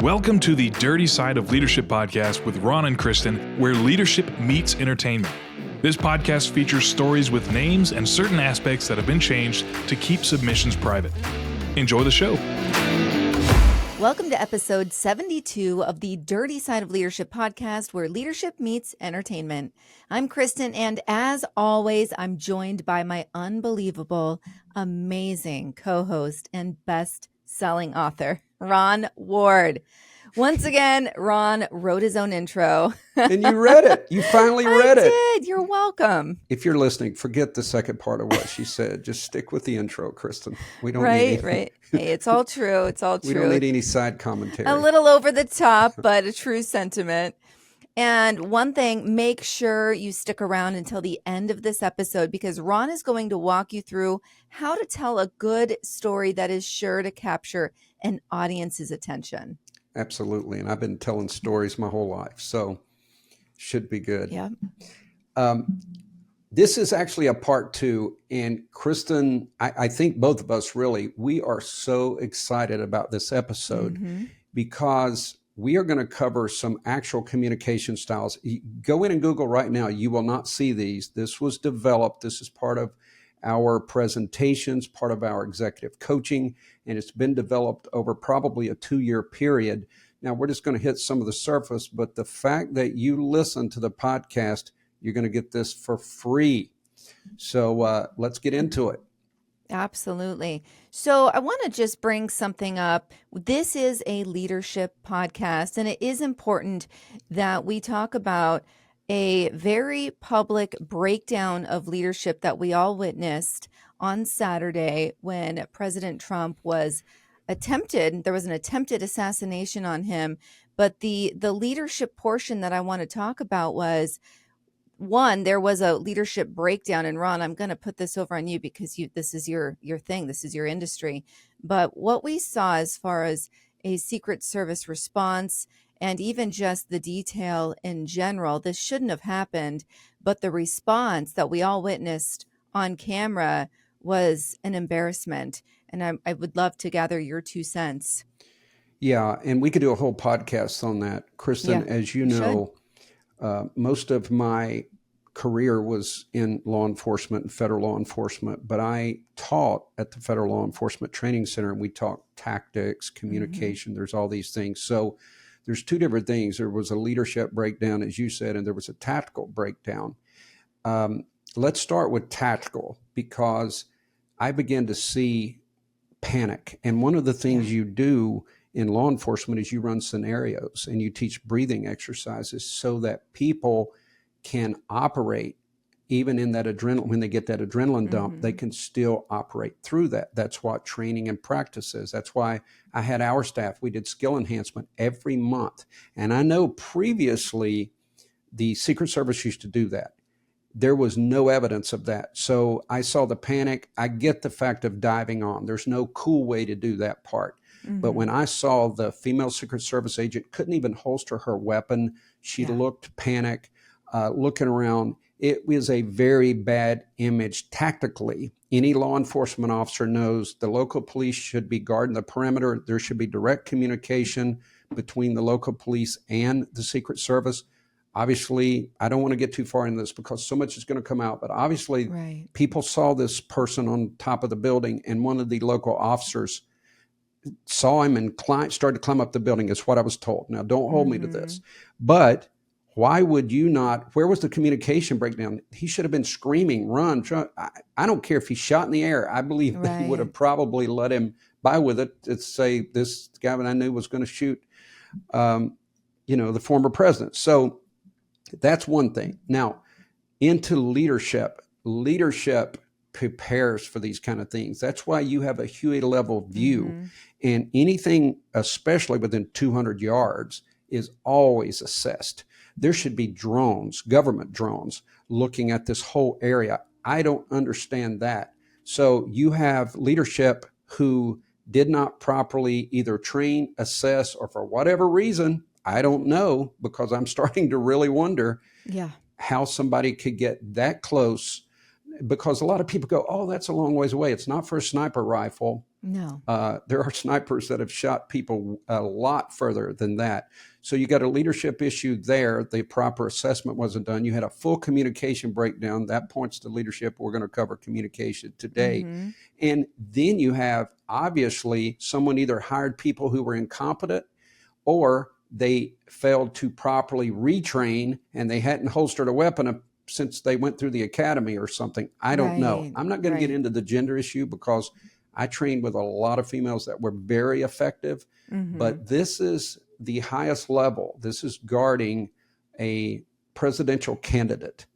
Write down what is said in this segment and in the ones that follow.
Welcome to the Dirty Side of Leadership podcast with Ron and Kristin, where leadership meets entertainment. This podcast features stories with names and certain aspects that have been changed to keep submissions private. Enjoy the show. Welcome to episode 72 of the Dirty Side of Leadership podcast, where leadership meets entertainment. I'm Kristin, and as always, I'm joined by my unbelievable, amazing co-host and best-selling author, Ron Ward. Once again, Ron wrote his own intro. And you read it. You finally read it. I did. You're welcome. If you're listening, forget the second part of what she said. Just stick with the intro, Kristin. We don't Right. need Hey, it's all true. It's all true. We don't need any side commentary. A little over the top, but a true sentiment. And one thing, make sure you stick around until the end of this episode, because Ron is going to walk you through how to tell a good story that is sure to capture an audience's attention. Absolutely. And I've been telling stories my whole life, so should be good. Yeah. This is actually a part two. And Kristin, I think both of us really, we are so excited about this episode because we are going to cover some actual communication styles. Go in and Google right now. You will not see these. This was developed. This is part of our presentations, part of our executive coaching, and it's been developed over probably a 2-year period. Now, we're just going to hit some of the surface, but the fact that you listen to the podcast, you're going to get this for free. So let's get into it. Absolutely. So I want to just bring something up. This is a leadership podcast, and it is important that we talk about a very public breakdown of leadership that we all witnessed on Saturday when President Trump was there was an attempted assassination on him. But the leadership portion that I want to talk about was, one, there was a leadership breakdown. And Ron, I'm going to put this over on you because this is your thing. This is your industry. But what we saw as far as a Secret Service response and even just the detail in general, this shouldn't have happened. But the response that we all witnessed on camera was an embarrassment. And I would love to gather your 2 cents. Yeah, and we could do a whole podcast on that. Kristin, as you know, most of my career was in law enforcement and federal law enforcement, but I taught at the Federal Law Enforcement Training Center, and we taught tactics, communication, there's all these things. So there's 2 different things. There was a leadership breakdown, as you said, and there was a tactical breakdown. Let's start with tactical, because I began to see panic. And one of the things you do in law enforcement is you run scenarios and you teach breathing exercises so that people can operate even in that adrenaline. When they get that adrenaline dump, they can still operate through that. That's what training and practice is. That's why I had our staff. We did skill enhancement every month. And I know previously the Secret Service used to do that. There was no evidence of that. So I saw the panic. I get the fact of diving on. There's no cool way to do that part. But when I saw the female Secret Service agent couldn't even holster her weapon, she looked panicked, looking around. It was a very bad image tactically. Any law enforcement officer knows the local police should be guarding the perimeter. There should be direct communication between the local police and the Secret Service. Obviously, I don't want to get too far into this because so much is going to come out, but obviously people saw this person on top of the building, and one of the local officers saw him and started to climb up the building, is what I was told. Now, don't hold me to this, but why would you not? Where was the communication breakdown? He should have been screaming, run. I don't care if he's shot in the air. I believe they would have probably let him by with it to say this guy that I knew was going to shoot, the former president. So that's one thing. Now, into leadership. Leadership prepares for these kind of things. That's why you have a Huey level view, and anything, especially within 200 yards, is always assessed. There should be drones, government drones, looking at this whole area. I don't understand that. So you have leadership who did not properly either train, assess, or for whatever reason, I don't know, because I'm starting to really wonder how somebody could get that close, because a lot of people go, oh, that's a long ways away. It's not for a sniper rifle. No. There are snipers that have shot people a lot further than that. So you got a leadership issue there. The proper assessment wasn't done. You had a full communication breakdown. That points to leadership. We're going to cover communication today. Mm-hmm. And then you have, obviously, someone either hired people who were incompetent, or they failed to properly retrain and they hadn't holstered a weapon since they went through the academy or something. I don't know. Right. I'm not going to get into the gender issue because I trained with a lot of females that were very effective, Mm-hmm. but this is the highest level. This is guarding a presidential candidate.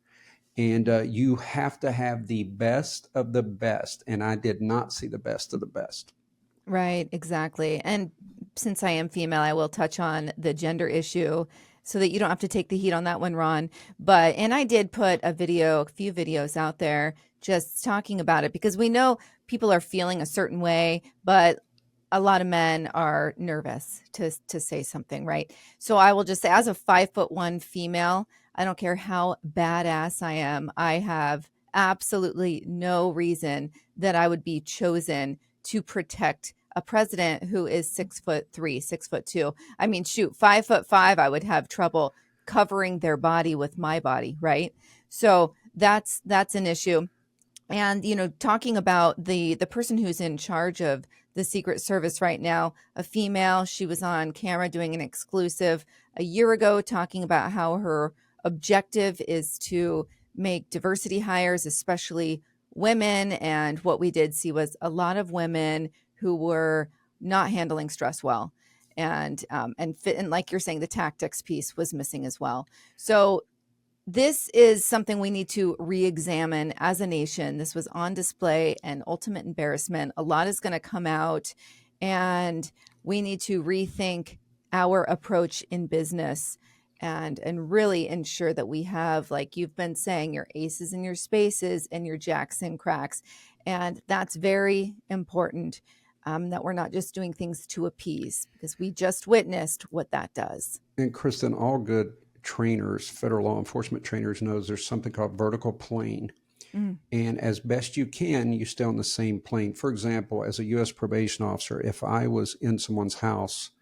And you have to have the best of the best. And I did not see the best of the best. Right, exactly. And since I am female, I will touch on the gender issue so that you don't have to take the heat on that one, Ron. And I did put a few videos out there just talking about it, because we know people are feeling a certain way, but a lot of men are nervous to say something, right? So I will just say, as a 5'1" female, I don't care how badass I am, I have absolutely no reason that I would be chosen to protect a president who is 6'3", 6'2". I mean, shoot, 5'5", I would have trouble covering their body with my body, right? So that's an issue. And, talking about the person who's in charge of the Secret Service right now, a female, she was on camera doing an exclusive a year ago talking about how her objective is to make diversity hires, especially women. And what we did see was a lot of women who were not handling stress well. And like you're saying, the tactics piece was missing as well. So this is something we need to re-examine as a nation. This was on display, and ultimate embarrassment. A lot is going to come out, and we need to rethink our approach in business and really ensure that we have, like you've been saying, your aces and your spaces and your jacks and cracks. And that's very important, that we're not just doing things to appease, because we just witnessed what that does. And Kristin, all good trainers, federal law enforcement trainers, knows there's something called vertical plane. And as best you can, you stay on the same plane. For example, as a U.S. probation officer, if I was in someone's house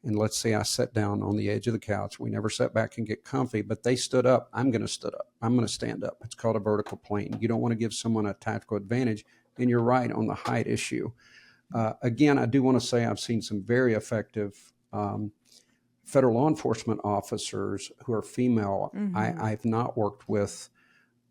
and let's say I sat down on the edge of the couch, we never sat back and get comfy, but they stood up, I'm going to stood up. I'm going to stand up. It's called a vertical plane. You don't want to give someone a tactical advantage. And you're right on the height issue. Again, I do want to say I've seen some very effective federal law enforcement officers who are female. I've not worked with,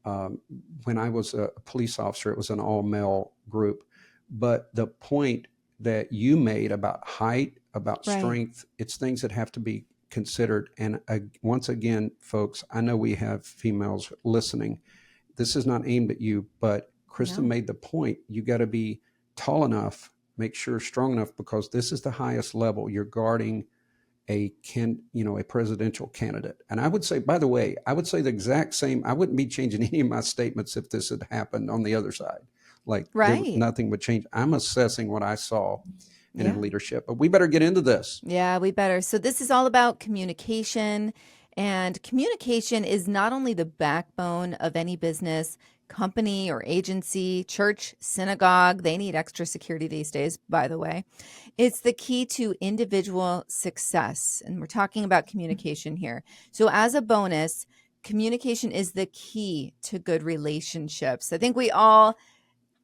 when I was a police officer, it was an all-male group. But the point that you made about height, about strength, it's things that have to be considered. And once again, folks, I know we have females listening. This is not aimed at you, but Kristin made the point. You got to be tall enough, make sure strong enough, because this is the highest level. You're guarding a presidential candidate. And I would say, by the way, I would say the exact same. I wouldn't be changing any of my statements if this had happened on the other side. Nothing would change. I'm assessing what I saw in leadership, but we better get into this. Yeah, we better. So this is all about communication, and communication is not only the backbone of any business, company or agency, church, synagogue. They need extra security these days, by the way. It's the key to individual success. And we're talking about communication here. So as a bonus, communication is the key to good relationships. I think we all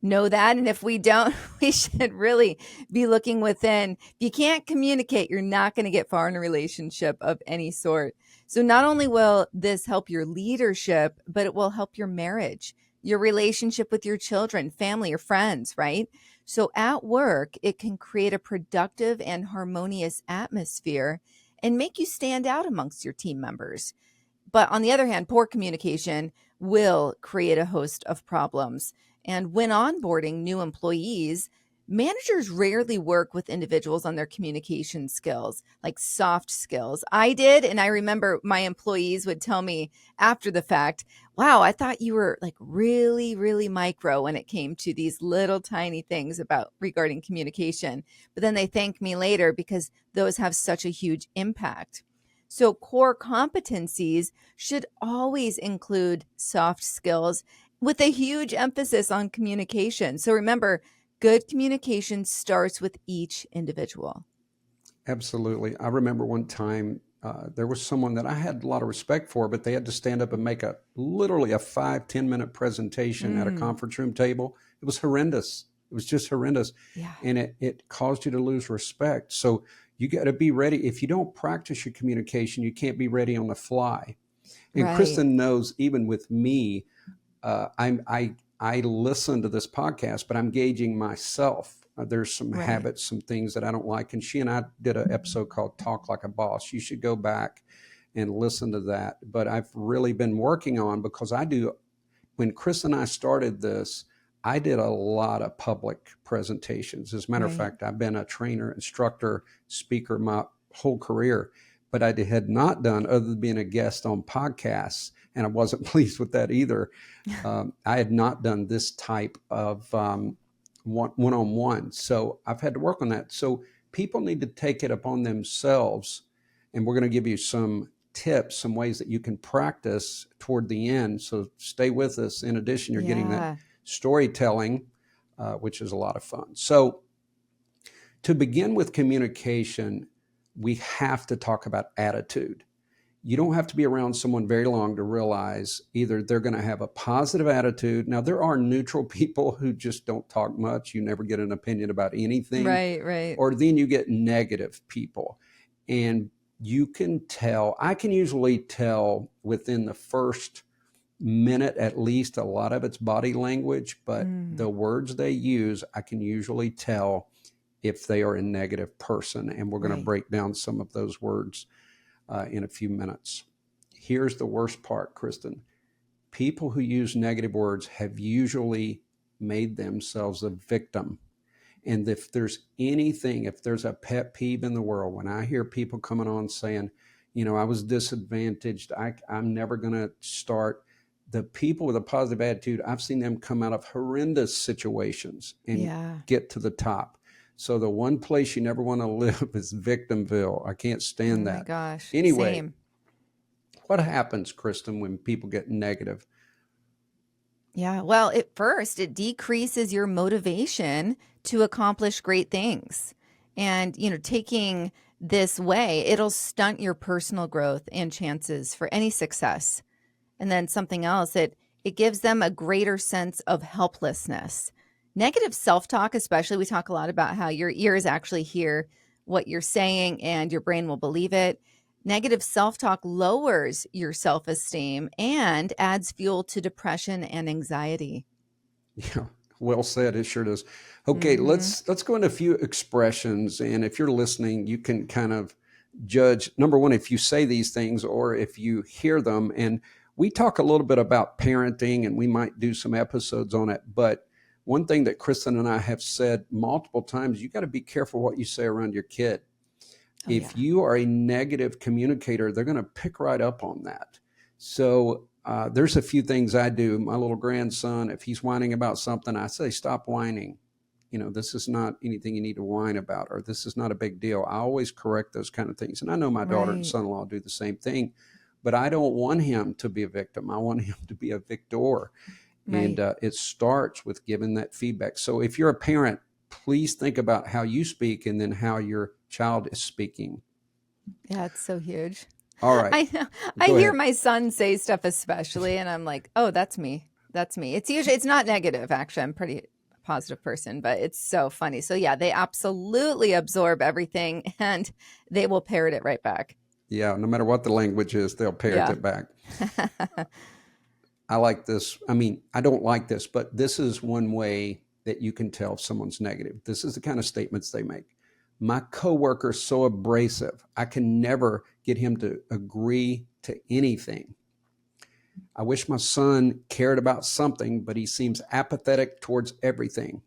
know that. And if we don't, we should really be looking within. If you can't communicate, you're not going to get far in a relationship of any sort. So not only will this help your leadership, but it will help your marriage, your relationship with your children, family, or friends, right? So at work, it can create a productive and harmonious atmosphere and make you stand out amongst your team members. But on the other hand, poor communication will create a host of problems. And when onboarding new employees, managers rarely work with individuals on their communication skills, like soft skills. I did, and I remember my employees would tell me after the fact, wow, I thought you were like really, really micro when it came to these little tiny things regarding communication. But then they thank me later because those have such a huge impact. So core competencies should always include soft skills with a huge emphasis on communication. So remember, good communication starts with each individual. Absolutely. I remember one time there was someone that I had a lot of respect for, but they had to stand up and make literally a 5-10 minute presentation at a conference room table. It was horrendous. It was just horrendous. Yeah. And it caused you to lose respect. So you got to be ready. If you don't practice your communication, you can't be ready on the fly. And Right. Kristin knows, even with me, I listen to this podcast, but I'm gauging myself. There's some habits, some things that I don't like. And she and I did an episode called Talk Like a Boss. You should go back and listen to that. But I've really been working on, because when Chris and I started this, I did a lot of public presentations. As a matter of fact, I've been a trainer, instructor, speaker my whole career, but I had not done, other than being a guest on podcasts, and I wasn't pleased with that either. I had not done this type of one-on-one. So I've had to work on that. So people need to take it upon themselves. And we're going to give you some tips, some ways that you can practice toward the end. So stay with us. In addition, you're getting that storytelling, which is a lot of fun. So to begin with communication, we have to talk about attitude. You don't have to be around someone very long to realize either they're going to have a positive attitude. Now, there are neutral people who just don't talk much. You never get an opinion about anything. Right. Or then you get negative people. And you can tell, I can usually tell within the first minute at least. A lot of it's body language, but the words they use, I can usually tell if they are a negative person. And we're going to break down some of those words in a few minutes. Here's the worst part, Kristin. People who use negative words have usually made themselves a victim. And if there's a pet peeve in the world, when I hear people coming on saying, I was disadvantaged, I'm never going to start. The people with a positive attitude, I've seen them come out of horrendous situations and get to the top. So the one place you never want to live is Victimville. I can't stand that. Oh my gosh. Anyway, Same. What happens, Kristin, when people get negative? Yeah. Well, at first, it decreases your motivation to accomplish great things. And, taking this way, it'll stunt your personal growth and chances for any success. And then something else, it gives them a greater sense of helplessness. Negative self-talk, especially, we talk a lot about how your ears actually hear what you're saying and your brain will believe it. Negative self-talk lowers your self-esteem and adds fuel to depression and anxiety. Yeah, well said. It sure does. Okay, let's go into a few expressions. And if you're listening, you can kind of judge, number one, if you say these things or if you hear them. And we talk a little bit about parenting, and we might do some episodes on it. But one thing that Kristin and I have said multiple times, you got to be careful what you say around your kid. If you are a negative communicator, they're going to pick right up on that. So there's a few things I do. My little grandson, if he's whining about something, I say, stop whining. This is not anything you need to whine about, or this is not a big deal. I always correct those kind of things. And I know my daughter and son-in-law do the same thing, but I don't want him to be a victim. I want him to be a victor. And it starts with giving that feedback. So if you're a parent, please think about how you speak and then how your child is speaking. Yeah, it's so huge. All right. I know. I hear my son say stuff especially, and I'm like, oh, that's me. That's me. It's not negative, actually. I'm pretty positive person, but it's so funny. So yeah, they absolutely absorb everything and they will parrot it right back. Yeah, no matter what the language is, they'll parrot it back. I like this. I mean, I don't like this, but this is one way that you can tell if someone's negative. This is the kind of statements they make. My coworker's so abrasive, I can never get him to agree to anything. I wish my son cared about something, but he seems apathetic towards everything.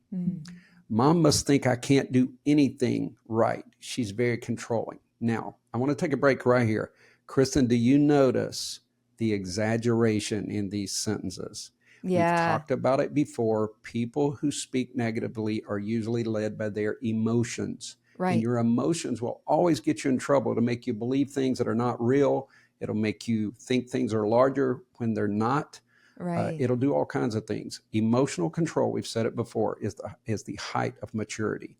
Mom must think I can't do anything right. She's very controlling. Now, I want to take a break right here. Kristin, do you notice the exaggeration in these sentences? Yeah. We've talked about it before. People who speak negatively are usually led by their emotions. Right. And your emotions will always get you in trouble to make you believe things that are not real. It'll make you think things are larger when they're not. Right. It'll do all kinds of things. Emotional control, we've said it before, is the height of maturity.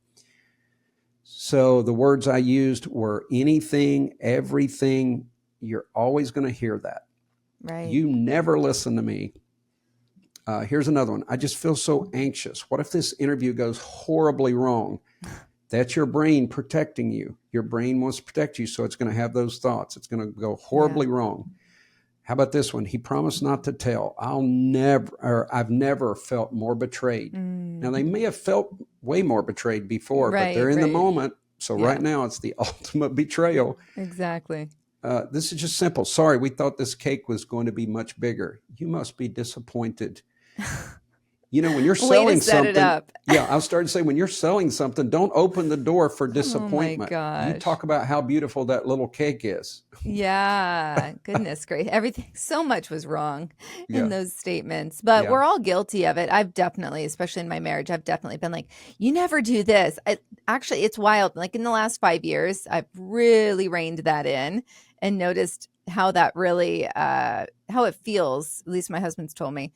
So the words I used were anything, everything. You're always going to hear that. Right. You never listen to me. Here's another one. I just feel so anxious. What if this interview goes horribly wrong? That's your brain protecting you. Your brain wants to protect you, so it's going to have those thoughts. It's going to go horribly wrong. How about this one? He promised not to tell. I've never felt more betrayed. Now, they may have felt way more betrayed before, but they're in the moment. So right now, it's the ultimate betrayal. Exactly. This is just simple. Sorry, we thought this cake was going to be much bigger. You must be disappointed. You know, when you're selling something, I'll start to say, when you're selling something, don't open the door for disappointment. Oh my gosh. You talk about how beautiful that little cake is. Yeah. Goodness gracious. Everything, so much was wrong in those statements, but we're all guilty of it. I've definitely, especially in my marriage, I've definitely been like, you never do this. Actually, it's wild. Like in the last 5 years, I've really reined that in and noticed how that really, how it feels. At least my husband's told me.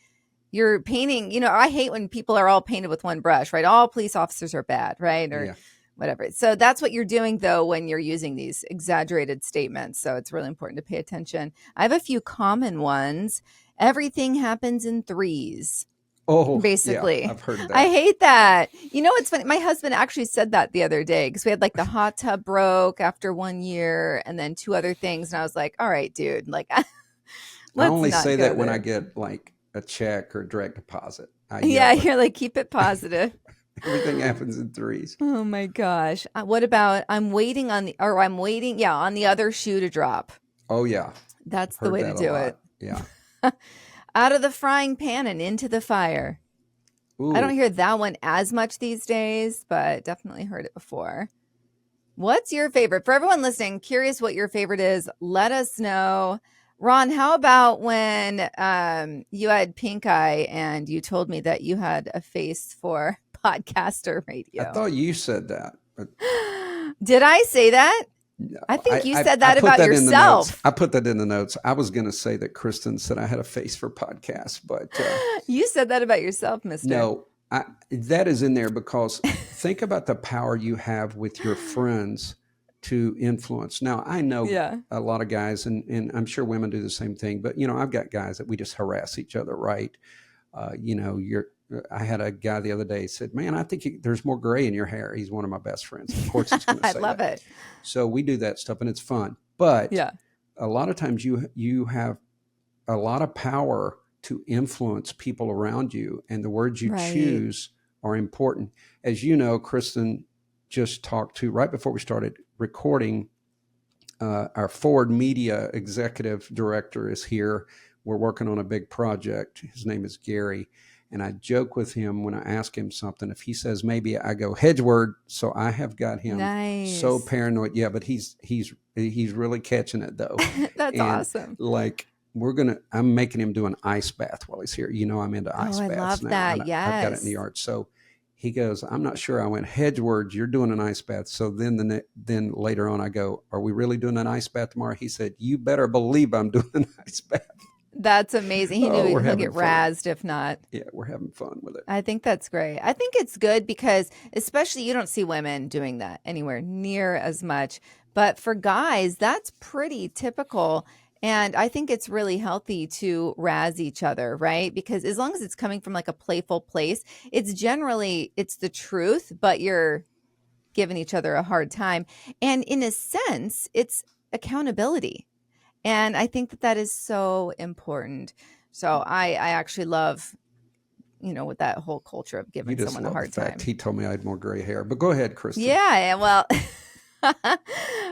You're painting, you know, I hate when people are all painted with one brush, right? All police officers are bad, right? Or whatever. So that's what you're doing, though, when you're using these exaggerated statements. So it's really important to pay attention. I have a few common ones. Everything happens in threes. Oh, basically. Yeah, I've heard that. I hate that. You know, it's funny. My husband actually said that the other day because we had like the hot tub broke after 1 year and then 2 other things. And I was like, all right, dude, like, I only say that when I get like a check or direct deposit. You're like, keep it positive. Everything happens in threes. Oh my gosh. What about I'm waiting on the other shoe to drop. Oh yeah. That's the way to do it. Yeah. Out of the frying pan and into the fire. Ooh. I don't hear that one as much these days, but definitely heard it before. What's your favorite? For everyone listening, curious what your favorite is, let us know. Ron, how about when you had pink eye and you told me that you had a face for podcaster radio? I thought you said that. Did I say that? No, I think you said that about yourself. I put that in the notes. I was going to say that Kristin said I had a face for podcasts, but... you said that about yourself, mister. No, that is in there because think about the power you have with your friends to influence. Now, I know a lot of guys, and I'm sure women do the same thing, but, you know, I've got guys that we just harass each other, right? You know, I had a guy the other day said, man, I think there's more gray in your hair. He's one of my best friends. Of course he's going to say I love that. it. So we do that stuff and it's fun. But a lot of times you have a lot of power to influence people around you, and the words you choose are important. As you know, Kristin just talked to, right before we started recording, our Ford Media Executive Director is here. We're working on a big project. His name is Gary. And I joke with him when I ask him something. If he says maybe, I go hedge word. So I have got him so paranoid. Yeah, but he's really catching it though. That's awesome. Like I'm making him do an ice bath while he's here. You know, I'm into ice baths now. I love that. Yes. I've got it in the yard. So he goes, I'm not sure. I went, hedge words, you're doing an ice bath. So then later on I go, are we really doing an ice bath tomorrow? He said, you better believe I'm doing an ice bath. That's amazing. He knew he'll get razzed if not. Yeah, we're having fun with it. I think that's great. I think it's good because especially you don't see women doing that anywhere near as much. But for guys, that's pretty typical. And I think it's really healthy to razz each other, right? Because as long as it's coming from like a playful place, it's the truth, but you're giving each other a hard time. And in a sense, it's accountability. And I think that is so important. So I actually love, with that whole culture of giving someone a hard time. He told me I had more gray hair, but go ahead, Kristin. Yeah, well,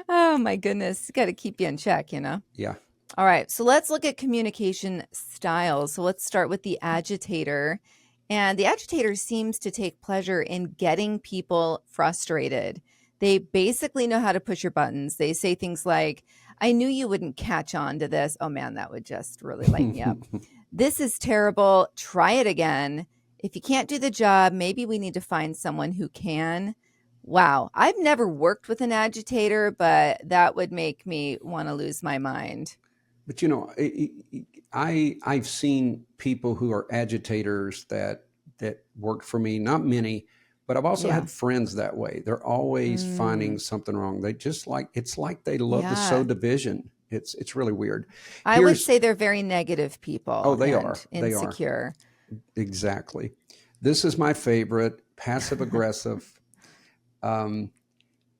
oh my goodness. Got to keep you in check, Yeah. All right. So let's look at communication styles. So let's start with the agitator. And the agitator seems to take pleasure in getting people frustrated. They basically know how to push your buttons. They say things like, I knew you wouldn't catch on to this. Oh man, that would just really light me up. This is terrible. Try it again. If you can't do the job, maybe we need to find someone who can. Wow. I've never worked with an agitator, but that would make me want to lose my mind. But I've seen people who are agitators that work for me. Not many, but I've also Yeah. had friends that way. They're always finding something wrong. They just it's like they love to sow Yeah. division. It's really weird. I would say they're very negative people They and are. They are. insecure. Exactly. This is my favorite, passive aggressive.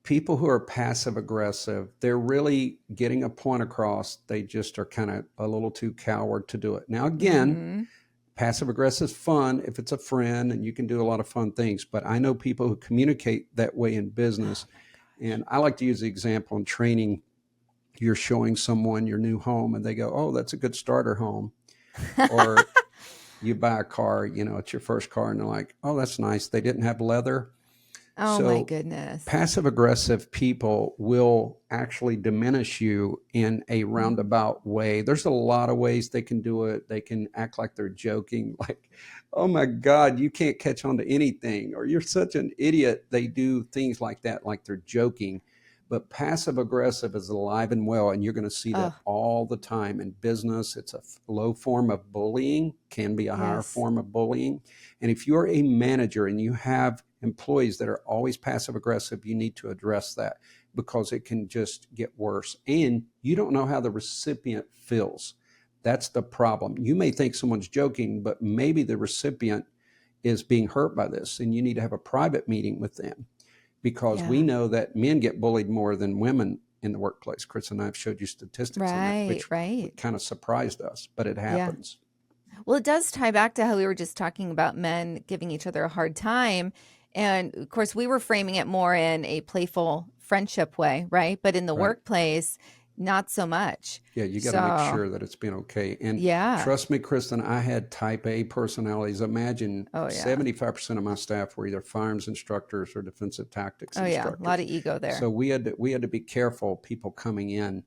People who are passive aggressive, they're really getting a point across. They just are kind of a little too coward to do it. Now, again, passive aggressive is fun if it's a friend and you can do a lot of fun things. But I know people who communicate that way in business. And I like to use the example in training. You're showing someone your new home and they go, oh, that's a good starter home. Or you buy a car, it's your first car and they're like, oh, that's nice. They didn't have leather. Oh my goodness. Passive aggressive people will actually diminish you in a roundabout way. There's a lot of ways they can do it. They can act like they're joking, like, oh my God, you can't catch on to anything, or you're such an idiot. They do things like that, like they're joking. But passive aggressive is alive and well, and you're going to see that all the time in business. It's a low form of bullying, can be a higher form of bullying. And if you're a manager and you have employees that are always passive aggressive, you need to address that because it can just get worse. And you don't know how the recipient feels. That's the problem. You may think someone's joking, but maybe the recipient is being hurt by this, and you need to have a private meeting with them. Because we know that men get bullied more than women in the workplace. Kristin and I have showed you statistics on that, which kind of surprised us, but it happens. Yeah. Well, it does tie back to how we were just talking about men giving each other a hard time. And of course, we were framing it more in a playful friendship way, right? But in the workplace, not so much. Yeah, you got to make sure that it's been okay. And trust me, Kristin, I had type A personalities. Imagine 75% of my staff were either firearms instructors or defensive tactics instructors. A lot of ego there. So we had to be careful, people coming in,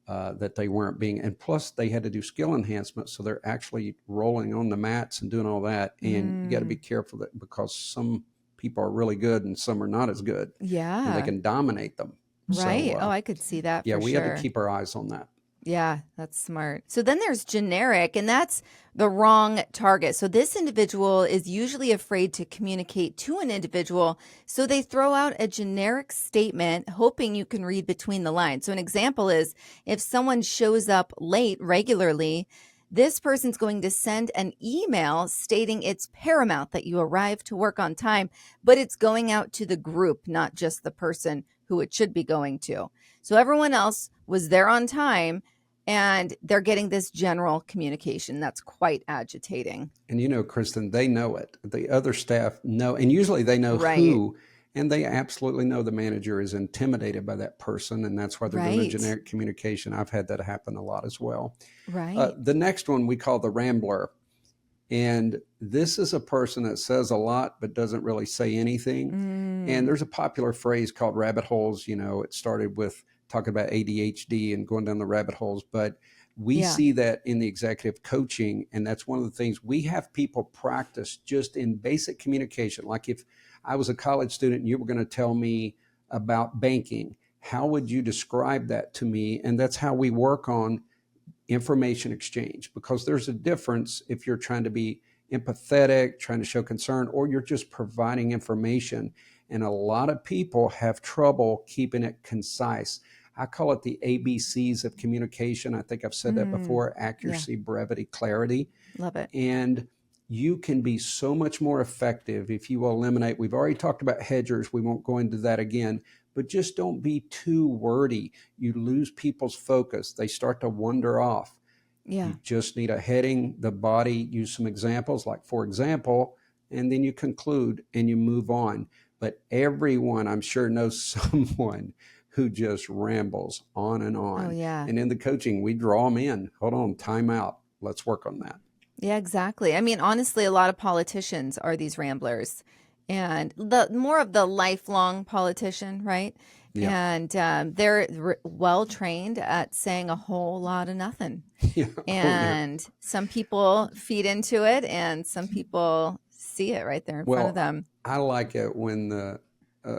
that they weren't being, and plus they had to do skill enhancement. So they're actually rolling on the mats and doing all that. And you got to be careful that because some people are really good and some are not as good. Yeah. And they can dominate them. Right. So, I could see that. Yeah, we had to keep our eyes on that. Yeah, that's smart. So then there's generic, and that's the wrong target. So this individual is usually afraid to communicate to an individual, so they throw out a generic statement, hoping you can read between the lines. So an example is if someone shows up late regularly, this person's going to send an email stating it's paramount that you arrive to work on time, but it's going out to the group, not just the person who it should be going to. So everyone else was there on time and they're getting this general communication. That's quite agitating. And Kristin, they know it. The other staff know, and usually they know who, and they absolutely know the manager is intimidated by that person, and that's why they're doing a generic communication. I've had that happen a lot as well. Right. The next one we call the Rambler. And this is a person that says a lot but doesn't really say anything. And there's a popular phrase called rabbit holes. It started with talking about ADHD and going down the rabbit holes. But we see that in the executive coaching. And that's one of the things we have people practice just in basic communication. Like if I was a college student and you were going to tell me about banking, how would you describe that to me? And that's how we work on information exchange, because there's a difference if you're trying to be empathetic, trying to show concern, or you're just providing information. And a lot of people have trouble keeping it concise. I call it the ABCs of communication. I think I've said that before: accuracy, brevity, clarity. Love it. And you can be so much more effective if you will eliminate, we've already talked about hedgers. We won't go into that again, but just don't be too wordy. You lose people's focus. They start to wander off. Yeah. You just need a heading, the body, use some examples, like for example, and then you conclude and you move on. But everyone, I'm sure, knows someone who just rambles on and on. Oh, yeah. And in the coaching, we draw them in. Hold on, time out. Let's work on that. Yeah, exactly. I mean, honestly, a lot of politicians are these ramblers, and the more of the lifelong politician, right? Yeah. And they're well trained at saying a whole lot of nothing. Yeah. And some people feed into it, and some people see it right there in front of them. I like it when the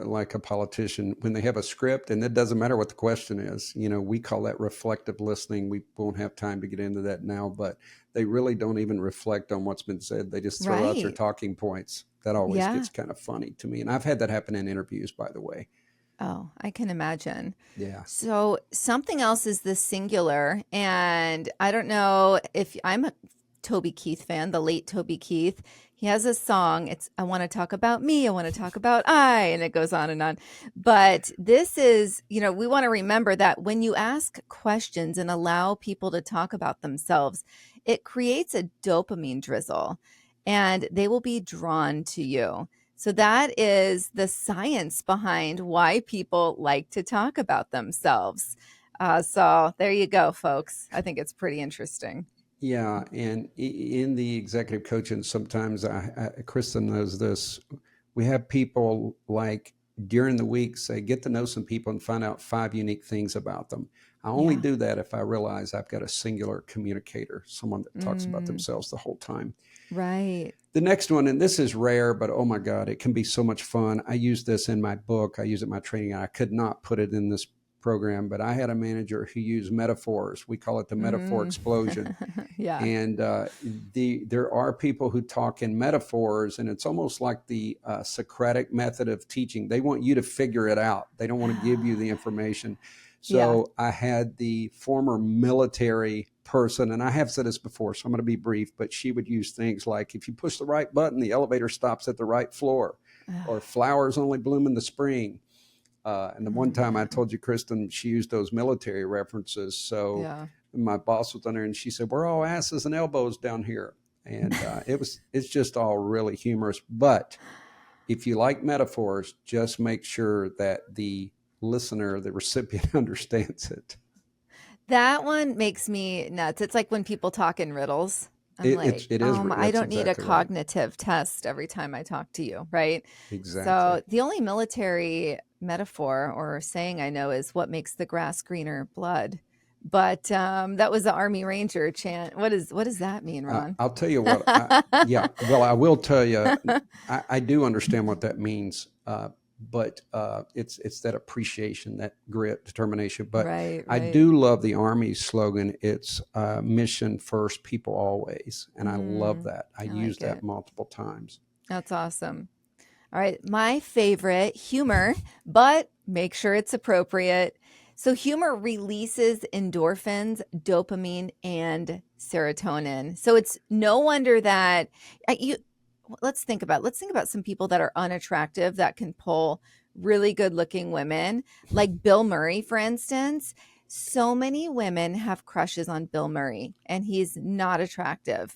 like a politician, when they have a script, and it doesn't matter what the question is, we call that reflective listening. We won't have time to get into that now, but they really don't even reflect on what's been said. They just throw out their Right. talking points. That always Yeah. gets kind of funny to me. And I've had that happen in interviews, by the way. Oh, I can imagine. Yeah. So something else is the singular. And I don't know if I'm a Toby Keith fan, the late Toby Keith. He has a song. It's I want to talk about me. I want to talk about I, and it goes on and on. But this is, we want to remember that when you ask questions and allow people to talk about themselves, it creates a dopamine drizzle and they will be drawn to you. So that is the science behind why people like to talk about themselves. So there you go, folks. I think it's pretty interesting. Yeah, and in the executive coaching, sometimes Kristin knows this. We have people like during the week say, get to know some people and find out 5 unique things about them. I only do that if I realize I've got a singular communicator, someone that talks about themselves the whole time. Right. The next one, and this is rare, but oh my God, it can be so much fun. I use this in my book. I use it in my training. I could not put it in this program, but I had a manager who used metaphors. We call it the metaphor explosion. Yeah. And there are people who talk in metaphors, and it's almost like the Socratic method of teaching. They want you to figure it out. They don't want to give you the information. So I had the former military person, and I have said this before, so I'm going to be brief, but she would use things like, if you push the right button, the elevator stops at the right floor, or flowers only bloom in the spring. And the one time I told you, Kristin, she used those military references. So my boss was on there and she said, we're all asses and elbows down here. And it's just all really humorous. But if you like metaphors, just make sure that the listener, the recipient understands it. That one makes me nuts. It's like when people talk in riddles. I'm like, I don't need a cognitive test every time I talk to you, right? Exactly. So the only military metaphor or saying I know is what makes the grass greener, blood. But that was the Army Ranger chant. What does that mean, Ron? I'll tell you what. I will tell you. I do understand what that means. But it's that appreciation, that grit, determination. But right. I do love the Army slogan. It's mission first, people always. And I love that. I use that multiple times. That's awesome. All right. My favorite, humor, but make sure it's appropriate. So humor releases endorphins, dopamine, and serotonin. So it's no wonder that let's think about some people that are unattractive that can pull really good looking women, like Bill Murray, for instance. So many women have crushes on Bill Murray and he's not attractive.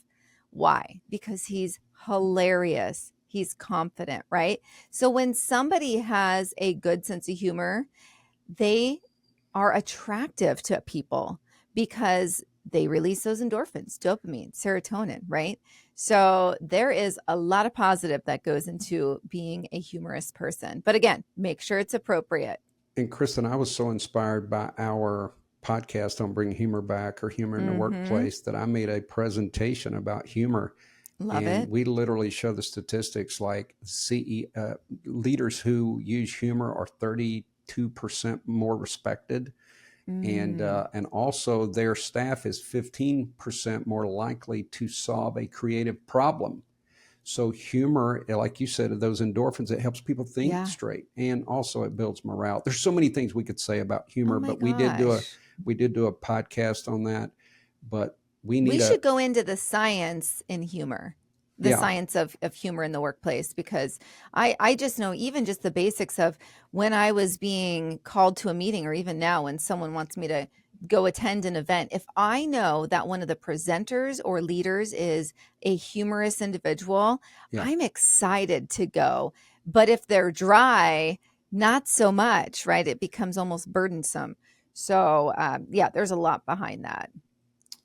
Why? Because he's hilarious. He's confident, right? So when somebody has a good sense of humor, they are attractive to people because they release those endorphins, dopamine, serotonin, right? So there is a lot of positive that goes into being a humorous person. But again, make sure it's appropriate. And Kristin, I was so inspired by our podcast on Bring Humor Back, or Humor in the Workplace, that I made a presentation about humor. Love it. We literally show the statistics, like leaders who use humor are 32% more respected. And also their staff is 15% more likely to solve a creative problem. So humor, like you said, those endorphins, it helps people think straight, and also it builds morale. There's so many things we could say about humor, but we did do a podcast on that. But we should go into the science in humor. The science of humor in the workplace, because I just know even just the basics of when I was being called to a meeting, or even now when someone wants me to go attend an event, if I know that one of the presenters or leaders is a humorous individual, I'm excited to go. But if they're dry, not so much, right? It becomes almost burdensome. So there's a lot behind that.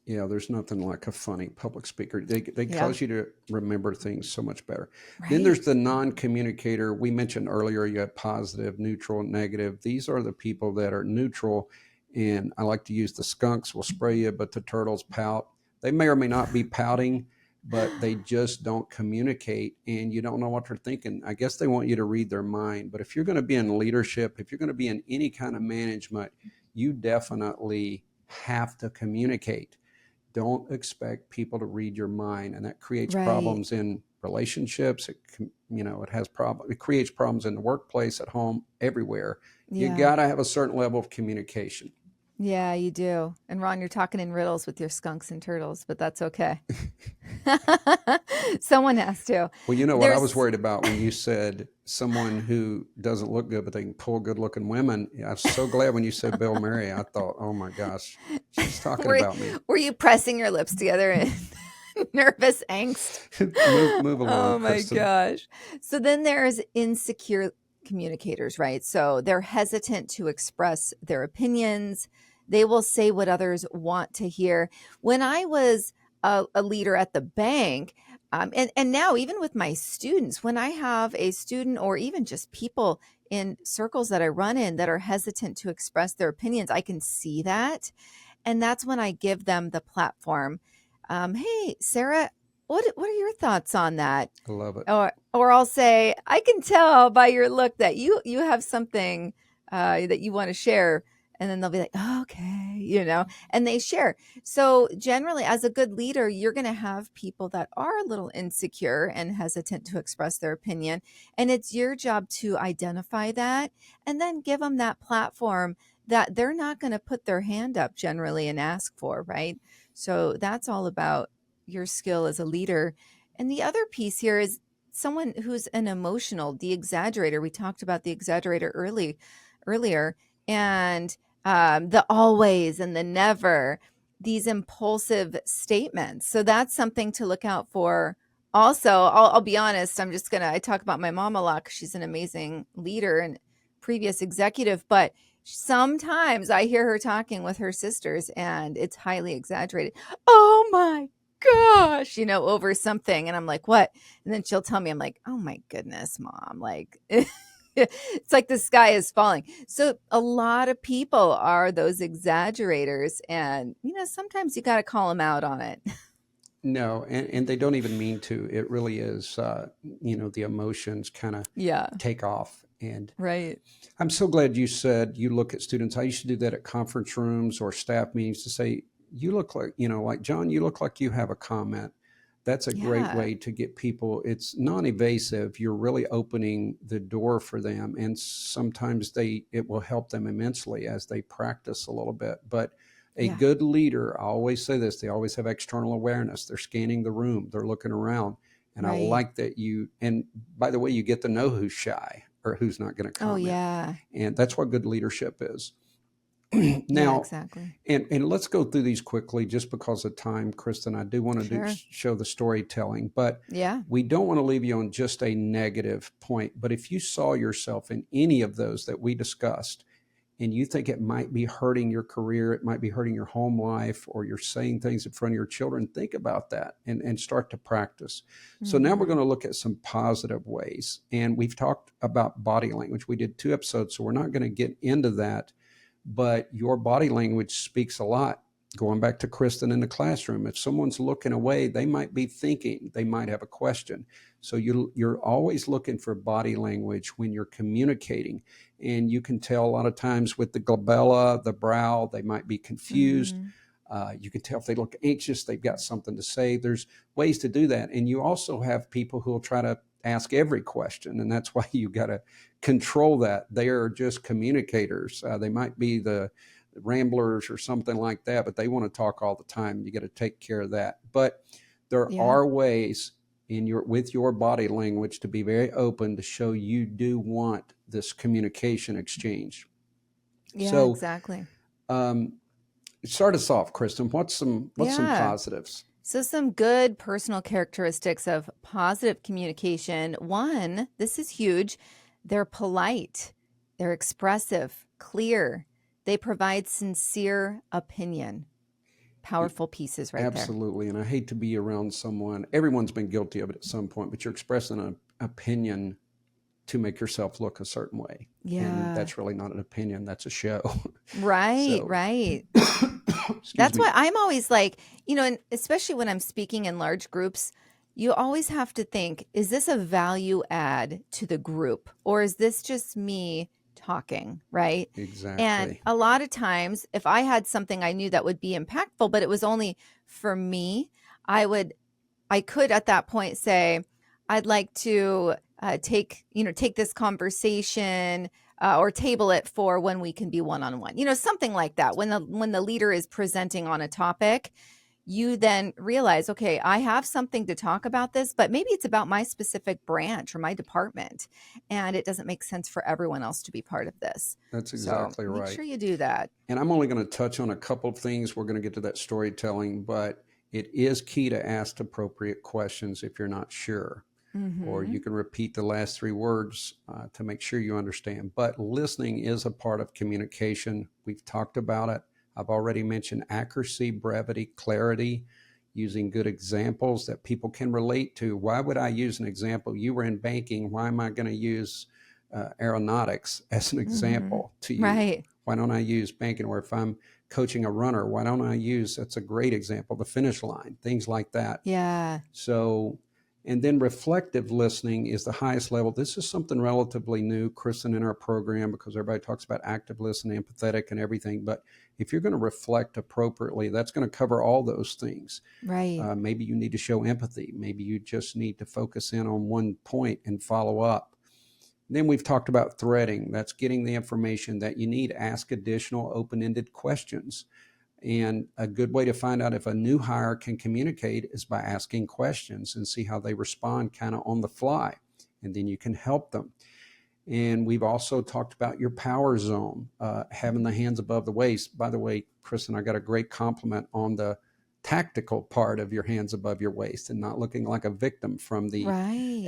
Yeah, there's nothing like a funny public speaker. They cause you to remember things so much better. Right. Then there's the non-communicator. We mentioned earlier you have positive, neutral, negative. These are the people that are neutral. And I like to use the skunks will spray you, but the turtles pout. They may or may not be pouting, but they just don't communicate, and you don't know what they're thinking. I guess they want you to read their mind. But if you're going to be in leadership, if you're going to be in any kind of management, you definitely have to communicate. Don't expect people to read your mind, and that creates problems in relationships. It creates problems in the workplace, at home, everywhere. You got to have a certain level of communication. Yeah, you do. And Ron, you're talking in riddles with your skunks and turtles, but that's okay. Someone has to. Well, you know what I was worried about when you said someone who doesn't look good, but they can pull good-looking women. I was so glad when you said Bill Murray. I thought, oh my gosh, she's talking about me. Were you pressing your lips together in nervous angst? move along, Oh my Kristin. gosh. So then there's insecure communicators, right? So they're hesitant to express their opinions. They will say what others want to hear. When I was a leader at the bank, and now even with my students, when I have a student or even just people in circles that I run in that are hesitant to express their opinions, I can see that. And that's when I give them the platform. Hey, Sarah, what are your thoughts on that? I love it. Or I'll say, I can tell by your look that you have something that you want to share. And then they'll be like, oh, okay, and they share. So generally, as a good leader, you're going to have people that are a little insecure and hesitant to express their opinion. And it's your job to identify that and then give them that platform that they're not going to put their hand up generally and ask for, right? So that's all about your skill as a leader. And the other piece here is someone who's the exaggerator. We talked about the exaggerator earlier, and the always and the never, these impulsive statements. So that's something to look out for. Also, I'll be honest, I talk about my mom a lot because she's an amazing leader and previous executive, but sometimes I hear her talking with her sisters and it's highly exaggerated. Oh my gosh, over something. And I'm like, what? And then she'll tell me, I'm like, oh my goodness, Mom, like, it's like the sky is falling. So a lot of people are those exaggerators, and sometimes you got to call them out on it. No, and they don't even mean to. It really is, the emotions kind of take off. And right. I'm so glad you said you look at students. I used to do that at conference rooms or staff meetings to say, you look like, like John, you look like you have a comment. That's a great way to get people. It's non-evasive. You're really opening the door for them. And sometimes it will help them immensely as they practice a little bit. But a good leader, I always say this, they always have external awareness. They're scanning the room. They're looking around. And I like that and by the way, you get to know who's shy or who's not going to comment. Oh, yeah. And that's what good leadership is. Now, exactly. And let's go through these quickly just because of time, Kristin. I do want to show the storytelling, but we don't want to leave you on just a negative point. But if you saw yourself in any of those that we discussed and you think it might be hurting your career, it might be hurting your home life, or you're saying things in front of your children, think about that and start to practice. Mm-hmm. So now we're going to look at some positive ways. And we've talked about body language. We did 2 episodes, so we're not going to get into that. But your body language speaks a lot. Going back to Kristin in the classroom, if someone's looking away, they might be thinking, they might have a question. So you're always looking for body language when you're communicating. And you can tell a lot of times with the glabella, the brow, they might be confused. Mm-hmm. You can tell if they look anxious, they've got something to say. There's ways to do that. And you also have people who will try to ask every question. And that's why you got to control that. They are just communicators. They might be the Ramblers or something like that, but they want to talk all the time. You got to take care of that. But there are ways with your body language to be very open to show you do want this communication exchange. Yeah, so, exactly. Start us off, Kristin. What's some positives? So some good personal characteristics of positive communication. One, this is huge. They're polite. They're expressive, clear. They provide sincere opinion. Powerful pieces right there. Absolutely. And I hate to be around someone, everyone's been guilty of it at some point, but you're expressing an opinion to make yourself look a certain way. Yeah. And that's really not an opinion. That's a show. Right, right. That's why I'm always like, and especially when I'm speaking in large groups, you always have to think, is this a value add to the group, or is this just me talking, right? And Exactly. a lot of times, if I had something I knew that would be impactful, but it was only for me, I could at that point say, I'd like to take this conversation or table it for when we can be one-on-one, something like that. When the leader is presenting on a topic, you then realize, okay, I have something to talk about this, but maybe it's about my specific branch or my department, and it doesn't make sense for everyone else to be part of this. That's exactly so right. Make sure you do that. And I'm only going to touch on a couple of things. We're going to get to that storytelling, but it is key to ask appropriate questions if you're not sure. Or you can repeat the last 3 words to make sure you understand. But listening is a part of communication. We've talked about it. I've already mentioned accuracy, brevity, clarity, using good examples that people can relate to. Why would I use an example? You were in banking. Why am I going to use aeronautics as an example to you? Right. Why don't I use banking? Or if I'm coaching a runner, why don't I use, that's a great example, the finish line, things like that. Yeah. So, and then reflective listening is the highest level. This is something relatively new, Kristin, in our program, because everybody talks about active listening, empathetic and everything. But if you're going to reflect appropriately, that's going to cover all those things. Right. Maybe you need to show empathy. Maybe you just need to focus in on one point and follow up. Then we've talked about threading. That's getting the information that you need. Ask additional open-ended questions. And a good way to find out if a new hire can communicate is by asking questions and see how they respond kind of on the fly. And then you can help them. And we've also talked about your power zone, having the hands above the waist. By the way, Kristin, I got a great compliment on the tactical part of your hands above your waist and not looking like a victim from the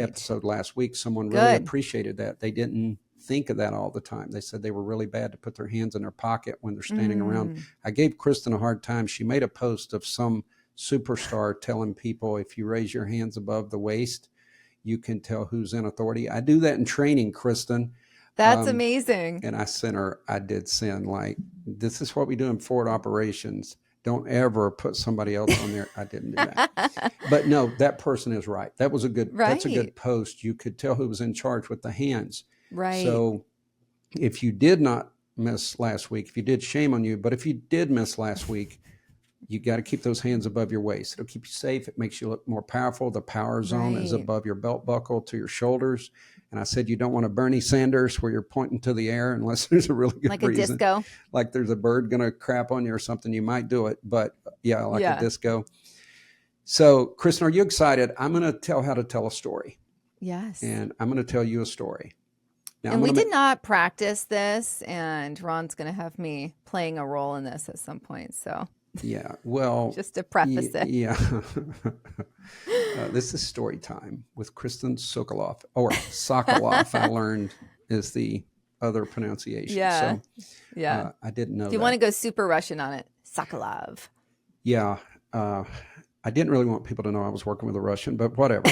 episode last week. Someone really appreciated that. They didn't think of that all the time. They said they were really bad to put their hands in their pocket when they're standing around. I gave Kristin a hard time. She made a post of some superstar telling people, if you raise your hands above the waist, you can tell who's in authority. I do that in training, Kristin. That's amazing. And I did send, like, this is what we do in forward operations. Don't ever put somebody else on there. I didn't do that. But no, that person is right. That was that's a good post. You could tell who was in charge with the hands. Right. So if you did not miss last week, if you did, shame on you. But if you did miss last week, you got to keep those hands above your waist. It'll keep you safe. It makes you look more powerful. The power zone is above your belt buckle to your shoulders. And I said, you don't want a Bernie Sanders where you're pointing to the air unless there's a really good reason. Like a disco. Like there's a bird going to crap on you or something. You might do it. But yeah, a disco. So, Kristin, are you excited? I'm going to tell how to tell a story. Yes. And I'm going to tell you a story. Now, and we did not practice this. And Ron's going to have me playing a role in this at some point. So. Yeah, well, just to preface it. Yeah. This is Storytime with Kristin Sokoloff, or Sokoloff, I learned is the other pronunciation. Yeah. So, I didn't know that. Do you want to go super Russian on it? Sokolov. Yeah. I didn't really want people to know I was working with a Russian, but whatever.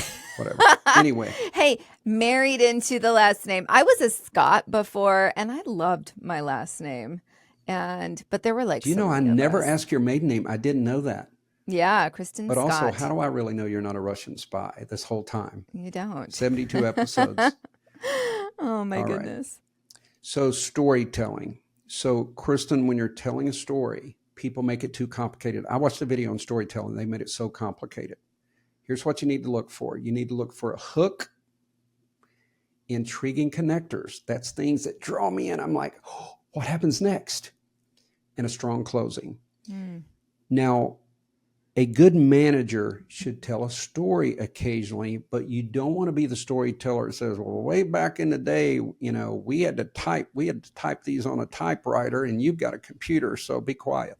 Anyway. Hey, married into the last name. I was a Scot before, and I loved my last name. But there were like, do you know, I never asked your maiden name. I didn't know that. Yeah, Kristin But Scott. Also, how do I really know you're not a Russian spy this whole time? You don't. 72 episodes. Oh my goodness. Right. So storytelling. So Kristin, when you're telling a story, people make it too complicated. I watched a video on storytelling. They made it so complicated. Here's what you need to look for. You need to look for a hook, intriguing connectors. That's things that draw me in. I'm like, oh, what happens next? And a strong closing. Now, a good manager should tell a story occasionally, but you don't want to be the storyteller that says, well, way back in the day, we had to type these on a typewriter and you've got a computer, so be quiet.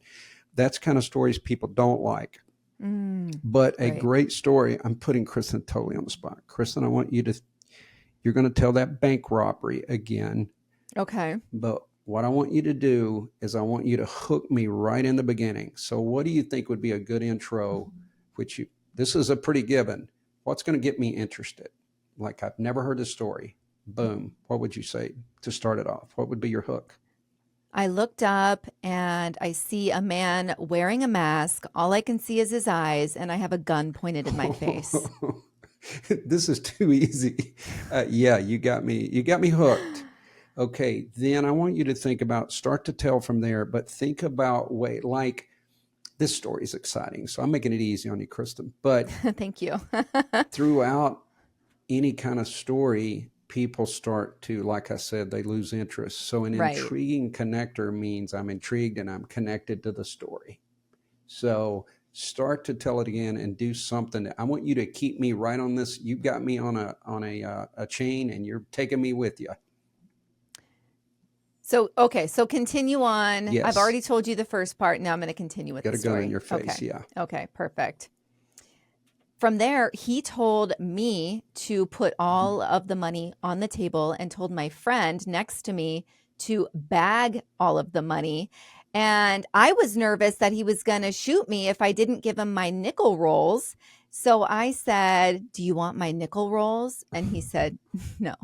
That's kind of stories people don't like. But a great story, I'm putting Kristin totally on the spot. Kristin, I want you're going to tell that bank robbery again. Okay. But what I want you to do is I want you to hook me right in the beginning. So what do you think would be a good intro? This is a pretty given. What's going to get me interested? Like, I've never heard this story. Boom. What would you say to start it off? What would be your hook? I looked up and I see a man wearing a mask. All I can see is his eyes, and I have a gun pointed in my face. This is too easy. Yeah, you got me. You got me hooked. Okay, then I want you to think about, start to tell from there, but think about, wait, like this story is exciting. So I'm making it easy on you, Kristin. But Thank you. throughout any kind of story, people start to, like I said, they lose interest. So an Right. intriguing connector means I'm intrigued and I'm connected to the story. So start to tell it again and do something. I want you to keep me right on this. You've got me on a chain, and you're taking me with you. So, okay, so continue on. Yes. I've already told you the first part. Now I'm going to continue with Got the a gun story. in your face, Okay. yeah. Okay, perfect. From there, he told me to put all of the money on the table and told my friend next to me to bag all of the money. And I was nervous that he was going to shoot me if I didn't give him my nickel rolls. So I said, "Do you want my nickel rolls?" And he said, "No."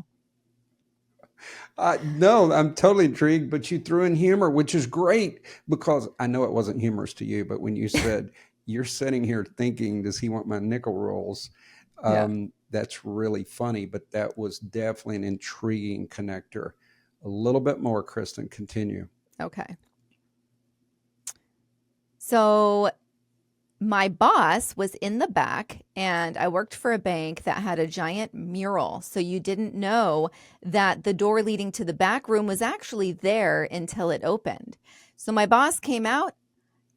No, I'm totally intrigued, but you threw in humor, which is great, because I know it wasn't humorous to you, but when you said, you're sitting here thinking, does he want my nickel rolls? Yeah. That's really funny, but that was definitely an intriguing connector. A little bit more, Kristin, continue. Okay. So my boss was in the back, and I worked for a bank that had a giant mural. So you didn't know that the door leading to the back room was actually there until it opened. So my boss came out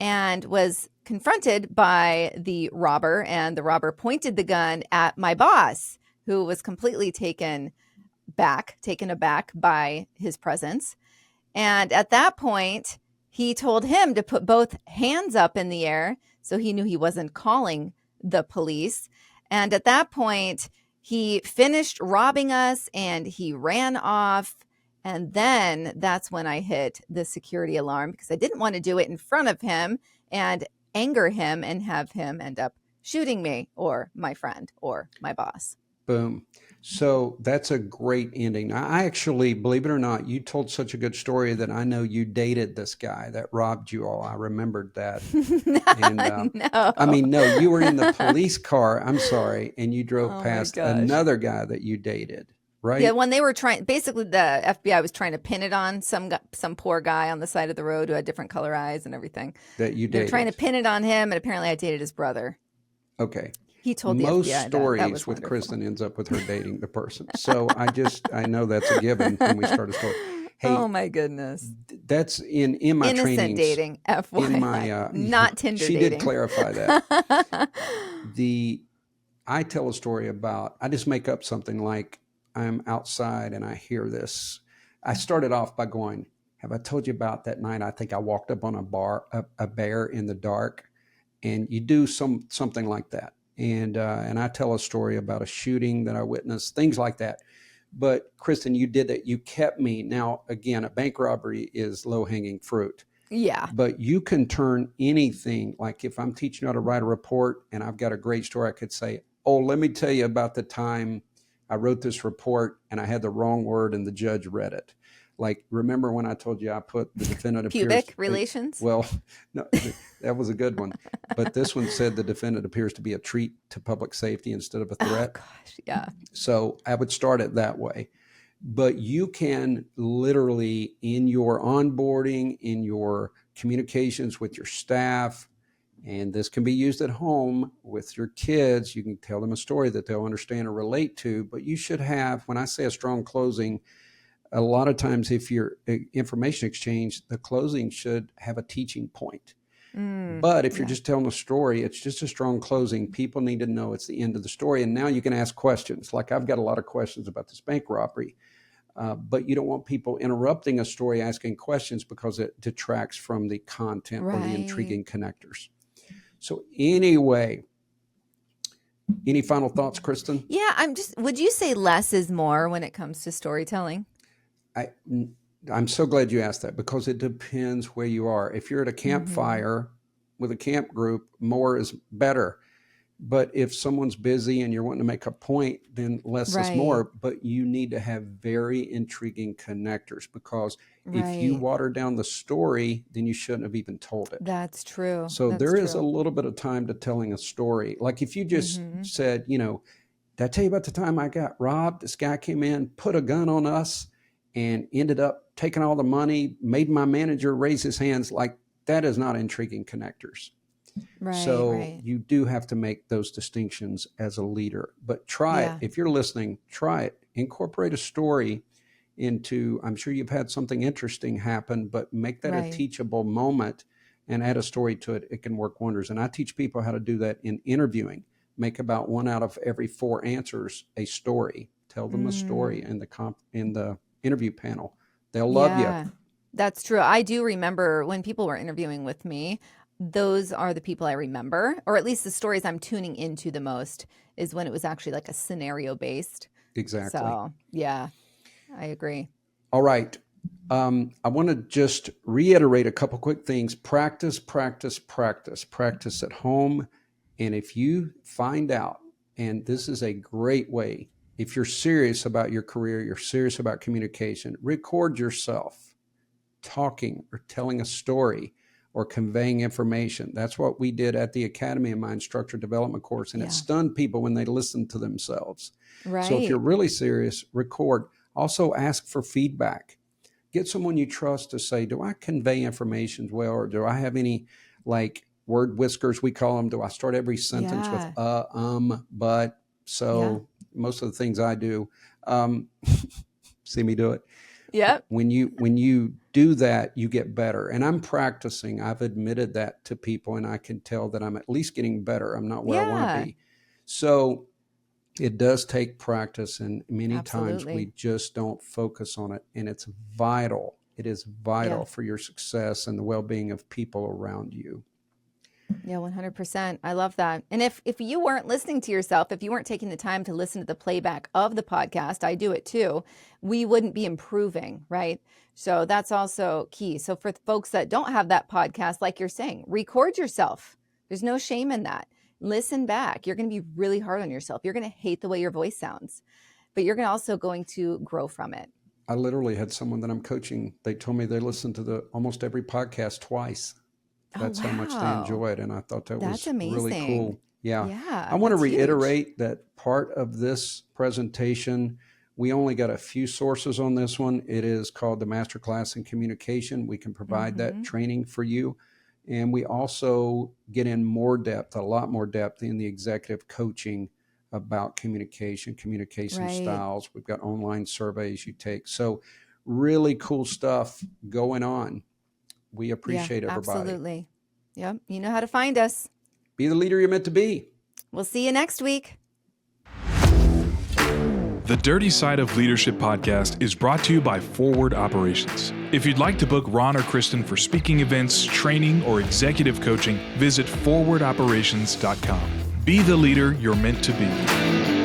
and was confronted by the robber, and the robber pointed the gun at my boss, who was completely taken aback by his presence. And at that point, he told him to put both hands up in the air, so he knew he wasn't calling the police. And at that point, he finished robbing us and he ran off. And then that's when I hit the security alarm, because I didn't want to do it in front of him and anger him and have him end up shooting me or my friend or my boss. Boom. So that's a great ending. I actually, believe it or not, you told such a good story that I know you dated this guy that robbed you all. I remembered that. And No. I mean, no, you were in the police car. I'm sorry. And you drove Oh my past gosh. another guy that you dated, right? Yeah, when they were trying, basically the FBI was trying to pin it on some poor guy on the side of the road who had different color eyes and everything. That you They were dated. trying to pin it on him, and apparently I dated his brother. Okay. He told the Most FBI stories that was with wonderful. Kristin ends up with her dating the person. So I know that's a given when we start a story. Hey, Oh my goodness. That's in my Innocent trainings. dating, FYI. In my not Tinder she dating. did clarify that. I tell a story about, I just make up something like, I'm outside and I hear this. I started off by going, have I told you about that night I think I walked up on a bear in the dark? And you do something like that. And I tell a story about a shooting that I witnessed, things like that. But Kristin, you did that. You kept me. Now, again, a bank robbery is low-hanging fruit. Yeah. But you can turn anything, like if I'm teaching you how to write a report and I've got a great story, I could say, oh, let me tell you about the time I wrote this report and I had the wrong word and the judge read it. Like, remember when I told you I put the defendant Pubic relations? Well, no, that was a good one. But this one said the defendant appears to be a treat to public safety instead of a threat. Oh, gosh, yeah. So I would start it that way. But you can literally, in your onboarding, in your communications with your staff, and this can be used at home with your kids, you can tell them a story that they'll understand or relate to. But you should have, when I say a strong closing, a lot of times if you're information exchange, the closing should have a teaching point. But if you're just telling a story, it's just a strong closing. People need to know it's the end of the story. And now you can ask questions. Like, I've got a lot of questions about this bank robbery. But you don't want people interrupting a story asking questions, because it detracts from the content or the intriguing connectors. So anyway, any final thoughts, Kristin? Yeah, would you say less is more when it comes to storytelling? I'm so glad you asked that, because it depends where you are. If you're at a campfire with a camp group, more is better. But if someone's busy and you're wanting to make a point, then less is more. But you need to have very intriguing connectors, because if you water down the story, then you shouldn't have even told it. That's true. So there is a little bit of time to telling a story. Like if you just said, did I tell you about the time I got robbed? This guy came in, put a gun on us, and ended up taking all the money, made my manager raise his hands. Like, that is not intriguing connectors. You do have to make those distinctions as a leader. But try it. If you're listening, try it. Incorporate a story into, I'm sure you've had something interesting happen, but make that a teachable moment and add a story to it. It can work wonders. And I teach people how to do that in interviewing. Make about 1 out of every 4 answers a story. Tell them a story in the interview panel. They'll love you. That's true. I do remember when people were interviewing with me, those are the people I remember, or at least the stories I'm tuning into the most is when it was actually like a scenario based. Exactly. So yeah, I agree. All right. I want to just reiterate a couple quick things. Practice at home. And if you find out, and this is a great way, if you're serious about your career, you're serious about communication, record yourself talking or telling a story or conveying information. That's what we did at the Academy in my instructor development course. And it stunned people when they listened to themselves. So if you're really serious, record. Also ask for feedback. Get someone you trust to say, do I convey information well? Or do I have any word whiskers, we call them? Do I start every sentence with but, so? Most of the things I do, see me do it. Yep. When you do that, you get better. And I'm practicing. I've admitted that to people, and I can tell that I'm at least getting better. I'm not where I want to be. So it does take practice, and many times we just don't focus on it. And it's vital. It is vital for your success and the well-being of people around you. Yeah, 100%. I love that. And if you weren't listening to yourself, if you weren't taking the time to listen to the playback of the podcast, I do it too, we wouldn't be improving, right? So that's also key. So for folks that don't have that podcast, like you're saying, record yourself. There's no shame in that. Listen back. You're going to be really hard on yourself. You're going to hate the way your voice sounds, but you're also going to grow from it. I literally had someone that I'm coaching. They told me they listened to almost every podcast twice. That's how much they enjoy it. And I thought that's amazing. Really cool. Yeah. I want to reiterate that part of this presentation, we only got a few sources on this one. It is called the Masterclass in Communication. We can provide that training for you. And we also get in a lot more depth in the executive coaching about communication styles. We've got online surveys you take. So really cool stuff going on. We appreciate everybody. Absolutely. Yep. You know how to find us. Be the leader you're meant to be. We'll see you next week. The Dirty Side of Leadership podcast is brought to you by Forward Operations. If you'd like to book Ron or Kristin for speaking events, training, or executive coaching, visit forwardoperations.com. Be the leader you're meant to be.